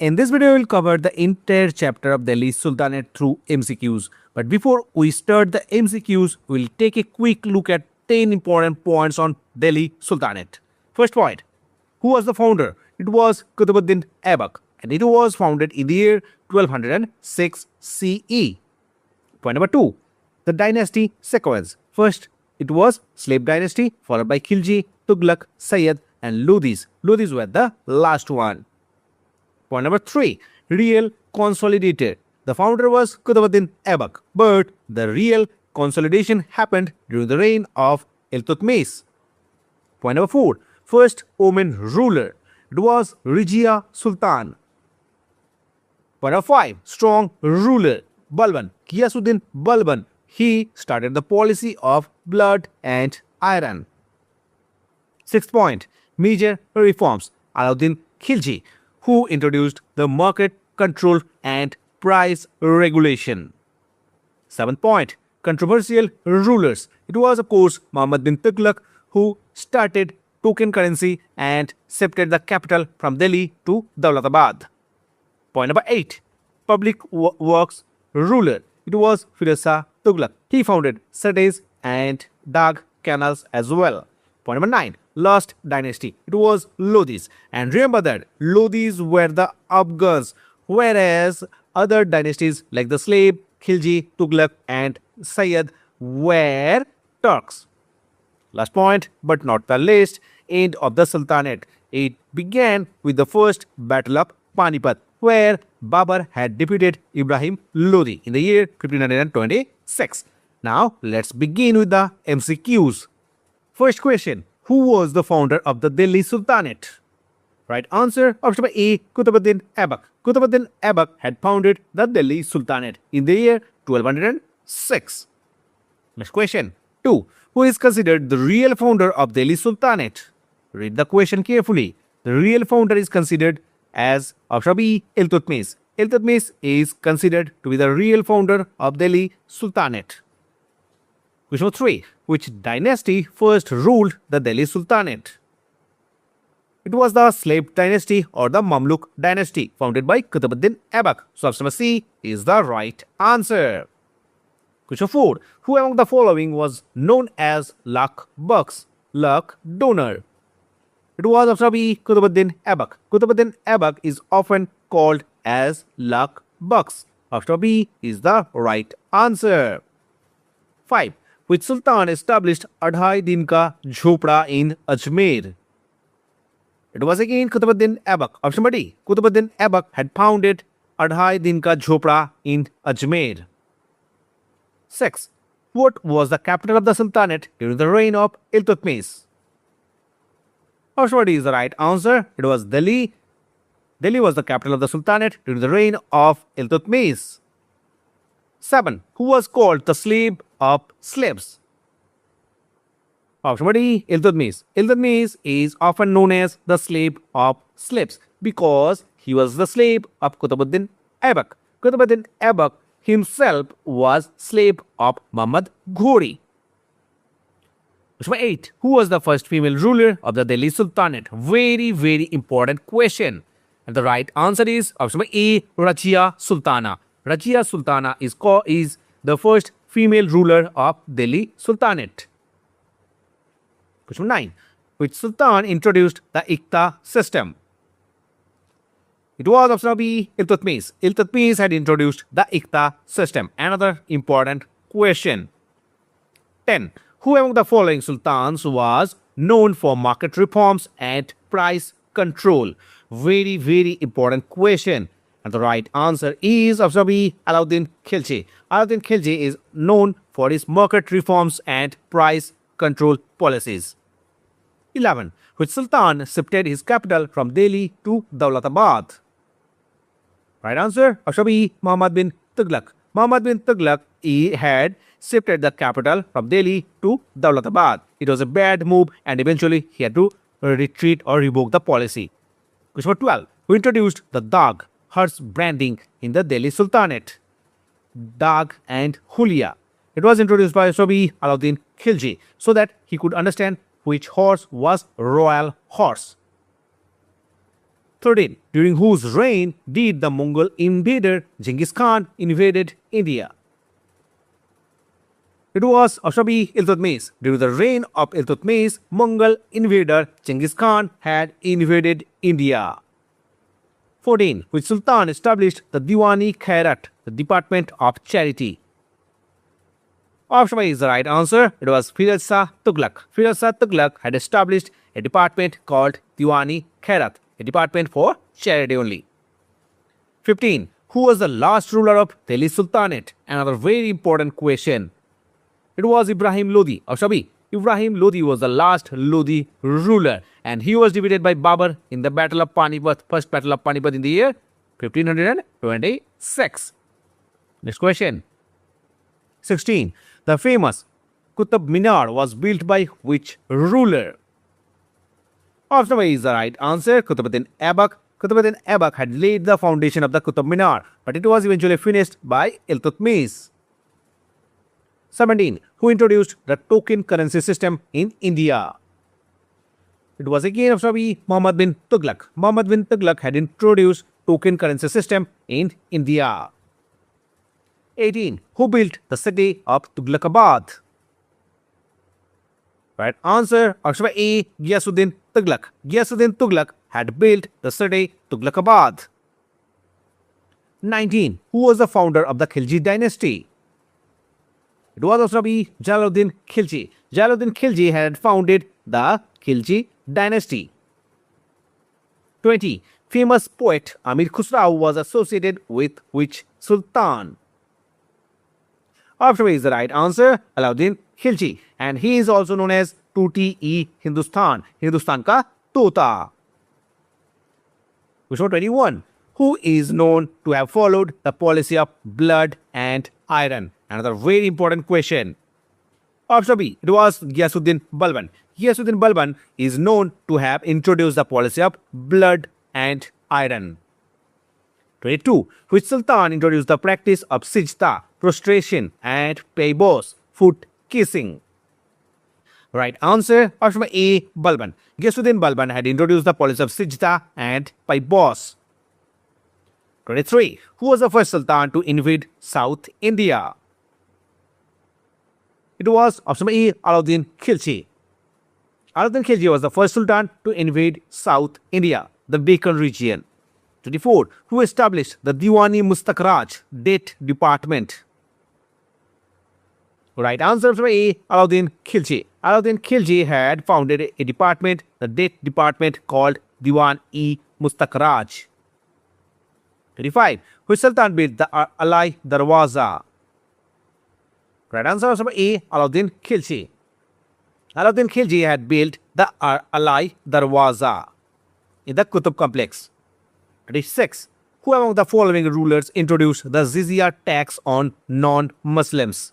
In this video, we'll cover the entire chapter of Delhi Sultanate through MCQs. But before we start the MCQs, we'll take a quick look at 10 important points on Delhi Sultanate. First point, who was the founder? It was Qutbuddin Aibak, and it was founded in the year 1206 CE. Point number 2, the dynasty sequence. First, it was slave dynasty, followed by Khilji, Tughlaq, Sayyid, and Lodis. Lodis were the last one. Point number 3, real consolidated. The founder was Qutbuddin Aibak, but the real consolidation happened during the reign of Iltutmish. Point number 4, first Oman ruler. It was Rajia Sultan. Point number 5, strong ruler. Balban, Qiyasuddin Balban. He started the policy of blood and iron. Sixth point, major reforms. Alauddin Khilji, who introduced the market control and price regulation. Seventh point, controversial rulers. It was, of course, Muhammad bin Tughlaq, who started token currency and shifted the capital from Delhi to Daulatabad. Point number 8, public works ruler. It was Firoz Shah Tughlaq. He founded cities and dug canals as well. Point number 9, last dynasty. It was Lodis. And remember that Lodis were the Afghans, whereas other dynasties like the slave, Khilji, Tughlaq, and Sayyid were Turks. Last point, but not the least, end of the Sultanate. It began with the first Battle of Panipat, where Babur had defeated Ibrahim Lodi in the year 1526. Now, let's begin with the MCQs. First question, who was the founder of the Delhi Sultanate? Right answer, option A, Qutbuddin Aibak. Qutbuddin Aibak had founded the Delhi Sultanate in the year 1206. Next question, 2. Who is considered the real founder of Delhi Sultanate? Read the question carefully. The real founder is considered as option B, Iltutmish. Iltutmish is considered to be the real founder of Delhi Sultanate. Question 3. Which dynasty first ruled the Delhi Sultanate? It was the slave dynasty or the Mamluk dynasty founded by Qutbuddin Aibak. So option C is the right answer. Question 4. Who among the following was known as luck bucks, luck donor? It was option B, Qutbuddin Aibak. Qutbuddin Aibak is often called as luck bucks. Option B is the right answer. 5. Which Sultan established Adhai Din Ka Jhopda in Ajmer? It was again Qutbuddin Aibak. Option D, Qutbuddin Aibak had founded Adhai Din Ka Jhopda in Ajmer. 6. What was the capital of the Sultanate during the reign of Iltutmish? Option D is the right answer. It was Delhi. Delhi was the capital of the Sultanate during the reign of Iltutmish. 7. Who was called the slave of slaves? Option D, Iltutmish. Iltutmish is often known as the slave of slaves because he was the slave of Qutbuddin Aibak. Qutbuddin Aibak himself was slave of Muhammad Ghori. Question 8. Who was the first female ruler of the Delhi Sultanate? Very important question. And the right answer is option A, Rajia Sultana. Rajia Sultana is the first female ruler of Delhi Sultanate. Question 9. Which Sultan introduced the Iqta system? It was option B, Iltutmish. Iltutmish had introduced the Iqta system. Another important question. 10. Who among the following sultans was known for market reforms and price control? Very important question. And the right answer is option B, Alauddin Khilji. Alauddin Khilji is known for his market reforms and price control policies. 11. Which sultan shifted his capital from Delhi to Daulatabad? Right answer, option B, Muhammad bin Tughlaq. Muhammad bin Tughlaq had shifted the capital from Delhi to Daulatabad. It was a bad move and eventually he had to retreat or revoke the policy. Question 12. Who introduced the Dag, horse branding in the Delhi Sultanate? Dag and Hulia. It was introduced by Alauddin Khilji so that he could understand which horse was royal horse. 13. During whose reign did the Mongol invader Genghis Khan invaded India? It was option B, Iltutmish. During the reign of Iltutmish, Mongol invader Genghis Khan had invaded India. 14. Which Sultan established the Diwani Khairat, the Department of Charity? Option A is the right answer. It was Firoz Shah Tughlaq. Firoz Shah Tughlaq had established a department called Diwani Khairat, a department for charity only. 15. Who was the last ruler of Delhi Sultanate? Another very important question. It was Ibrahim Lodi. Option B. Ibrahim Lodi was the last Lodi ruler, and he was defeated by Babur in the Battle of Panipat, first Battle of Panipat in the year 1526. Next question. 16. The famous Qutb Minar was built by which ruler? Option A is the right answer. Qutbuddin Aibak. Qutbuddin Aibak had laid the foundation of the Qutb Minar, but it was eventually finished by Iltutmish. 17. Who introduced the token currency system in India? It was again option B, Muhammad bin Tughlaq. Muhammad bin Tughlaq had introduced token currency system in India. 18. Who built the city of Tughlaqabad? Right answer, option A, Ghiyasuddin Tughlaq. Ghiyasuddin Tughlaq had built the city Tughlaqabad. 19. Who was the founder of the Khilji dynasty? It was option B, Alauddin Khilji. Alauddin Khilji had founded the Khilji dynasty. 20. Famous poet Amir Khusrau was associated with which sultan? Option A is the right answer, Alauddin Khilji, and he is also known as Tuti-e Hindustan, Hindustan ka Tota. Question 21. Who is known to have followed the policy of blood and iron? Another very important question. Option B, it was Ghiyasuddin Balban. Ghiyasuddin Balban is known to have introduced the policy of blood and iron. 22. Which sultan introduced the practice of sijda, prostration, and paybos, foot kissing? Right answer, option A, Balban. Ghiyasuddin Balban had introduced the policy of sijda and paybos. 23. Who was the first sultan to invade South India? It was option A, Alauddin Khilji. Alauddin Khilji was the first sultan to invade South India, the Deccan region. 24. Who established the Diwani Mustakraj Date Department? Right answer, option A, Alauddin Khilji. Alauddin Khilji had founded a department, the Date Department, called Diwan-e-Mustakraj. 25. Which sultan built the Alai Darwaza? Right answer, option A, Alauddin Khilji. Alauddin Khilji had built the Alai Darwaza in the Qutb complex. 26. Who among the following rulers introduced the jizya tax on non-Muslims?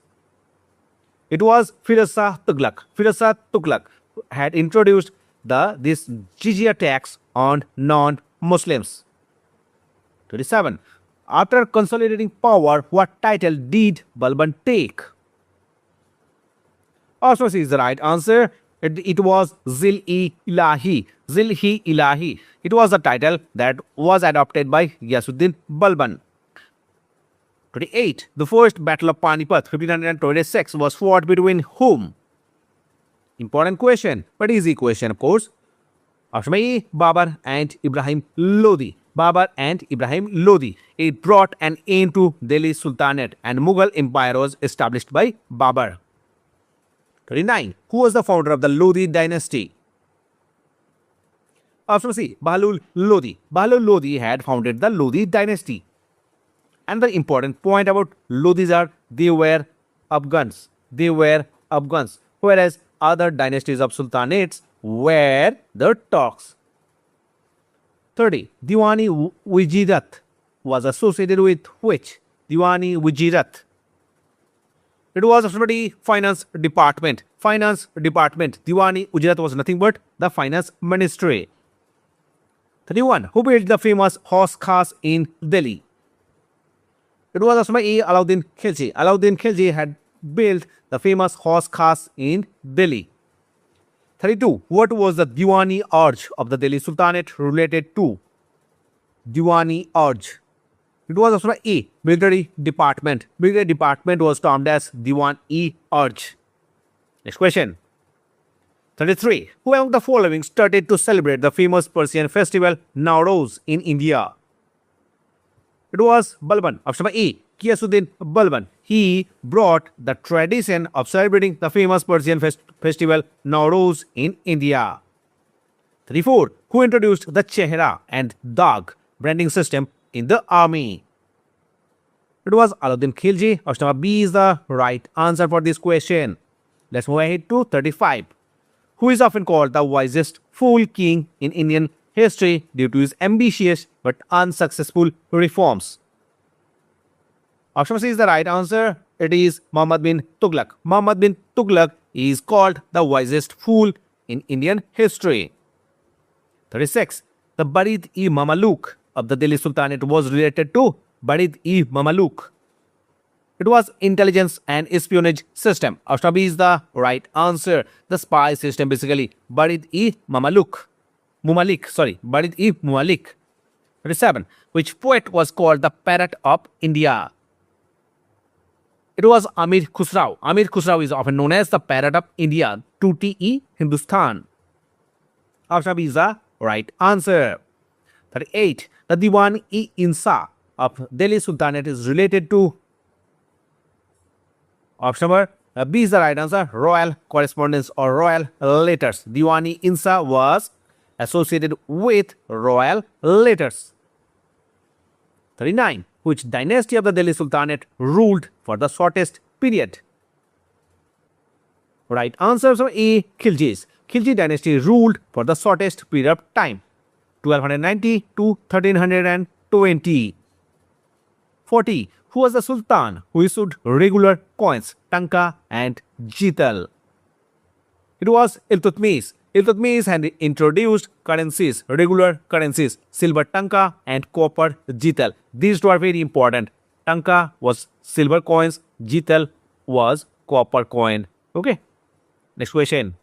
It was Firoz Shah Tughlaq. Firoz Shah Tughlaq had introduced this jizya tax on non-Muslims. 27. After consolidating power, what title did Balban take? Option C is the right answer. It was Zil-e-Ilahi. Zil-e-Ilahi. It was the title that was adopted by Ghiyasuddin Balban. 28. The first Battle of Panipat, 1526, was fought between whom? Important question, but easy question, of course. Option A, Babur and Ibrahim Lodi. Babur and Ibrahim Lodi. It brought an end to Delhi Sultanate, and Mughal Empire was established by Babur. 29. Who was the founder of the Lodi dynasty? Option C, Bahlul Lodi. Bahlul Lodi had founded the Lodi dynasty. And the important point about Lodis are they were Afghans. They were Afghans. Whereas other dynasties of sultanates were the Turks. 30. Diwani Wijirat was associated with which? Diwani Wijirat. It was a finance department. Finance department. Diwani Ujrat was nothing but the finance ministry. 31. Who built the famous horse cars in Delhi? It was A, Alauddin Khilji. Alauddin Khilji had built the famous horse cars in Delhi. 32. What was the Diwani Arch of the Delhi Sultanate related to? Diwani-Urj. It was option A, military department. Military department was termed as Diwan-e-Urj. Next question. 33. Who among the following started to celebrate the famous Persian festival Nowruz in India? It was Balban. Option A, Qiyasuddin Balban. He brought the tradition of celebrating the famous Persian festival Nowruz in India. 34. Who introduced the Chehra and Dag branding system in the army? It was Alauddin Khilji. Option B is the right answer for this question. Let's move ahead to 35. Who is often called the wisest fool king in Indian history due to his ambitious but unsuccessful reforms? Option C is the right answer. It is Muhammad bin Tughlaq. Muhammad bin Tughlaq is called the wisest fool in Indian history. 36. The Barid-e-Mamluk of the Delhi Sultanate was related to Barid-e-Mamluk. It was intelligence and espionage system. Option B is the right answer. The spy system basically. Barid-e-Mamluk. Barid-e-Mamluk. 37. Which poet was called the parrot of India? It was Amir Khusrau. Amir Khusrau is often known as the parrot of India. Tuti-e Hindustan. Option B is the right answer. 38. The Diwan-e-Insa of Delhi Sultanate is related to. Option number B is the right answer. Royal correspondence or royal letters. Diwan-e-Insa was associated with royal letters. 39. Which dynasty of the Delhi Sultanate ruled for the shortest period? Right answer is A. Khiljis. Khilji dynasty ruled for the shortest period of time, 1290 to 1320. 40. Who was the Sultan who issued regular coins, tanka and jital? It was Iltutmish. Iltutmish had introduced currencies, regular currencies, silver tanka and copper jital. These two are very important. Tanka was silver coins, jital was copper coin. Okay. Next question.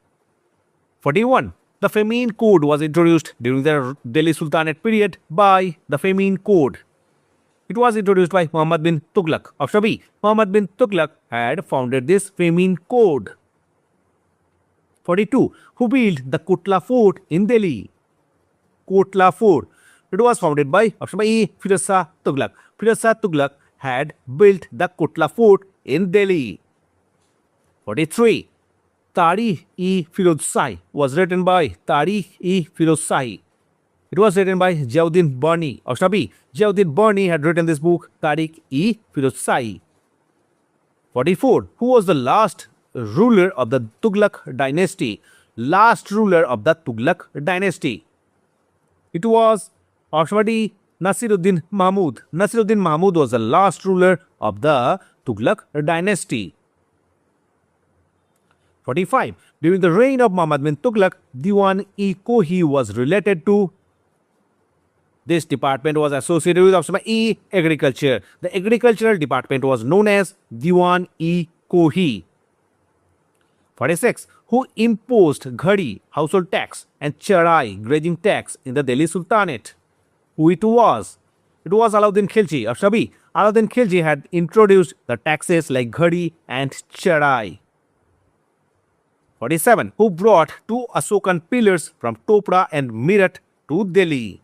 41. The Famine Code was introduced during the Delhi Sultanate period by the Famine Code. It was introduced by Muhammad bin Tughlaq. Option B. Muhammad bin Tughlaq had founded this Famine Code. 42. Who built the Kotla Fort in Delhi? Kotla Fort. It was founded by option A. Firoz Shah Tughlaq. Firoz Shah Tughlaq had built the Kotla Fort in Delhi. 43. Tarikh-e-Firozshahi was written by Tarikh-e-Firozshahi. It was written by Ziauddin Barni. Option B. Ziauddin Barni had written this book, Tarikh-e-Firozshahi. 44. Who was the last ruler of the Tughlaq dynasty? Last ruler of the Tughlaq dynasty. It was option D. Nasiruddin Mahmud. Nasiruddin Mahmud was the last ruler of the Tughlaq dynasty. 45. During the reign of Muhammad bin Tughlaq, Diwan-e-Kohi was related to. This department was associated with option E. Agriculture. The agricultural department was known as Diwan-e-Kohi. 46. Who imposed Ghadi, household tax, and Charai, grazing tax in the Delhi Sultanate? Who it was? It was Alauddin Khilji. Option B. Alauddin Khilji had introduced the taxes like Ghadi and Charai. 47. Who brought two Ashokan pillars from Topra and Meerut to Delhi?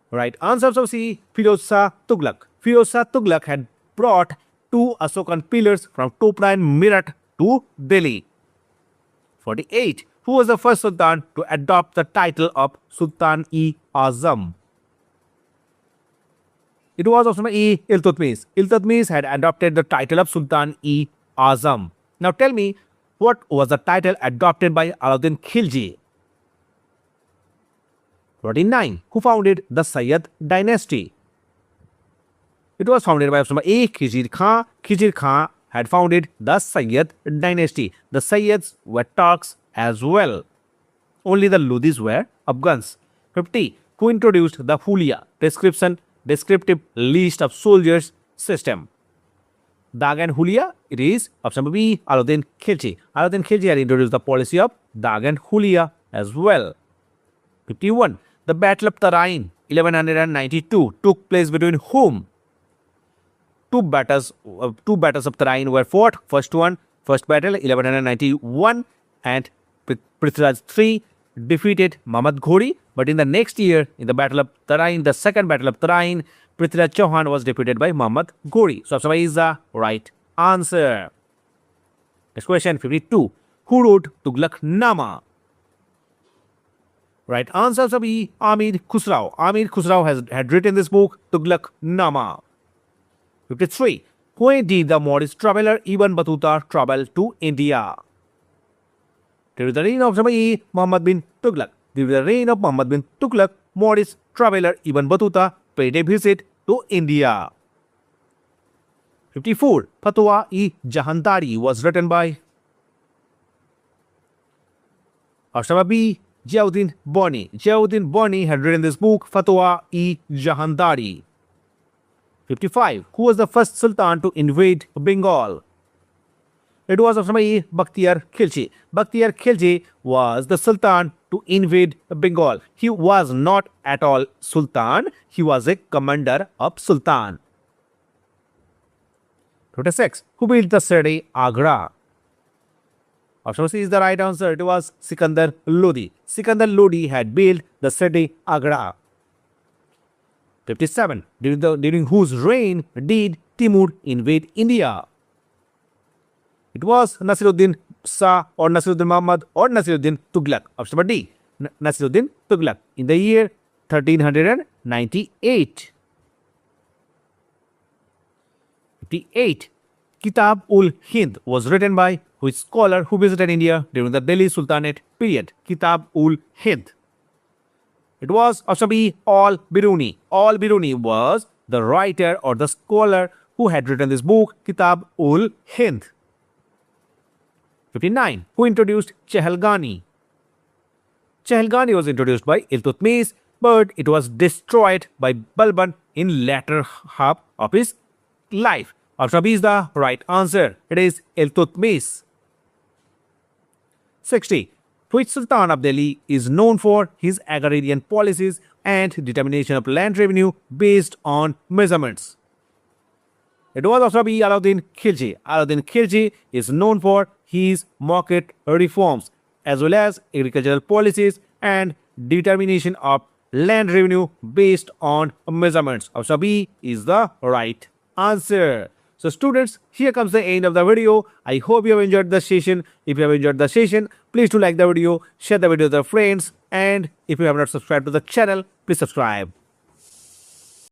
Right answer of C. Firoz Shah Tughlaq. Firoz Shah Tughlaq had brought two Ashokan pillars from Topra and Meerut to Delhi. 48. Who was the first Sultan to adopt the title of Sultan-e-Azam? It was option E. Iltutmish. Iltutmish had adopted the title of Sultan-e-Azam. Now tell me, what was the title adopted by Alauddin Khilji? 49. Who founded the Sayyid dynasty? It was founded by option A. Khizr Khan. Khizr Khan had founded the Sayyid dynasty. The Sayyids were Turks as well. Only the Lodis were Afghans. 50. Who introduced the Hulia, descriptive list of soldiers system? Dag and Hulia, it is option B. Alauddin Khilji. Alauddin Khilji had introduced the policy of Dag and Hulia as well. 51. The Battle of Tarain, 1192, took place between whom? Two battles of Tarain were fought. First battle, 1191, and Prithviraj III defeated Muhammad Ghori. But in the next year, in the Battle of Tarain, the second Battle of Tarain, Prithviraj Chauhan was defeated by Muhammad Ghori. So option is the right answer. Next question, 52. Who wrote Tughlaq Nama? Right answer will be Amir Khusrau. Amir Khusrau had written this book, Tughlaq Nama. 53. When did the Mauryan traveler Ibn Battuta travel to India? During the reign of Muhammad bin Tughlaq. During the reign of Muhammad bin Tughlaq, Mauryan traveler Ibn Battuta paid a visit to India. 54. Fatwa-e-Jahandari was written by option B. Ziauddin Bani. Ziauddin Bani had written this book, Fatwa-e-Jahandari. 55. Who was the first Sultan to invade Bengal? It was option A. Bakhtiyar Khilji. Bakhtiyar Khilji was the Sultan to invade Bengal. He was not at all Sultan. He was a commander of Sultan. 26. Who built the city Agra? Option C is the right answer. It was Sikandar Lodi. Sikandar Lodi had built the city Agra. 57. During whose reign did Timur invade India? It was Nasiruddin Shah or Nasiruddin Muhammad or Nasiruddin Tughlaq. Option number D. Nasiruddin Tughlaq in the year 1398. 58. Kitab-ul-Hind was written by which scholar who visited India during the Delhi Sultanate period? Kitab-ul-Hind. It was option B. Al-Biruni. Al-Biruni was the writer or the scholar who had written this book, Kitab-ul-Hind. 59. Who introduced Chehalgani? Chehalgani was introduced by Iltutmish, but it was destroyed by Balban in latter half of his life. Option B is the right answer. It is Iltutmish. 60. Which Sultan of Delhi is known for his agrarian policies and determination of land revenue based on measurements? It was option B. Alauddin Khilji. Alauddin Khilji is known for his market reforms as well as agricultural policies and determination of land revenue based on measurements. Option B is the right answer. So students, here comes the end of the video. I hope you have enjoyed the session. If you have enjoyed the session, please do like the video, share the video with your friends, and if you have not subscribed to the channel, please subscribe.